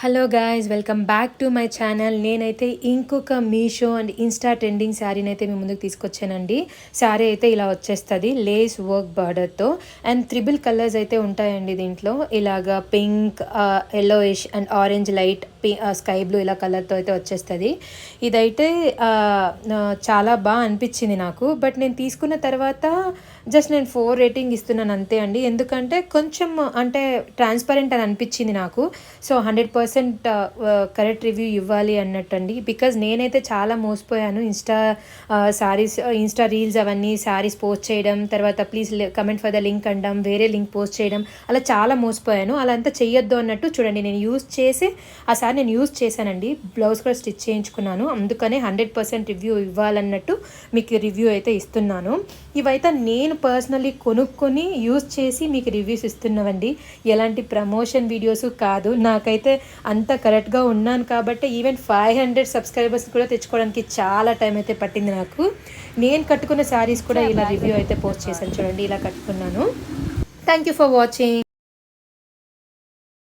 Hello guys, welcome back to my channel. నేనైతే ఇంకొక Meesho and Insta trending శారీని అయితే మీ ముందుకు తీసుకొచ్చానండి. శారీ అయితే ఇలా వచ్చేస్తుంది లేస్ వర్క్ బార్డర్తో అండ్ త్రిబుల్ కలర్స్ అయితే ఉంటాయండి దీంట్లో. ఇలాగా pink, yellowish and orange light, sky blue ఇలా కలర్తో అయితే వచ్చేస్తుంది. ఇదైతే చాలా బాగా అనిపించింది నాకు. బట్ నేను తీసుకున్న తర్వాత జస్ట్ నేను 4 రేటింగ్ ఇస్తున్నాను అంతే అండి. ఎందుకంటే కొంచెం అంటే ట్రాన్స్పరెంట్ అని అనిపించింది నాకు. సో 100% కరెక్ట్ రివ్యూ ఇవ్వాలి అన్నట్టండి. బికాజ్ నేనైతే చాలా మోసపోయాను. ఇన్స్టా రీల్స్ అవన్నీ శారీస్ పోస్ట్ చేయడం, తర్వాత please comment for the link అనడం, వేరే లింక్ పోస్ట్ చేయడం, అలా చాలా మోసపోయాను. అలా అంతా చెయ్యొద్దు అన్నట్టు చూడండి, నేను యూజ్ చేసి ఆ సారీ నేను యూజ్ చేశానండి. బ్లౌజ్ కూడా స్టిచ్ చేయించుకున్నాను. అందుకనే 100% రివ్యూ ఇవ్వాలన్నట్టు మీకు రివ్యూ అయితే ఇస్తున్నాను. ఇవైతే నేను పర్సనలీ కొనుక్కొని యూజ్ చేసి మీకు రివ్యూస్ ఇస్తున్నవండి. ఎలాంటి ప్రమోషన్ వీడియోస్ కాదు. నాకైతే అంత కరెక్ట్గా ఉన్నాను కాబట్టి ఈవెన్ 500 సబ్స్క్రైబర్స్ కూడా తెచ్చుకోవడానికి చాలా టైం అయితే పట్టింది నాకు. నేను కట్టుకున్న శారీస్ కూడా ఇలా రివ్యూ అయితే పోస్ట్ చేశాను చూడండి. ఇలా కట్టుకున్నాను. Thank you for watching.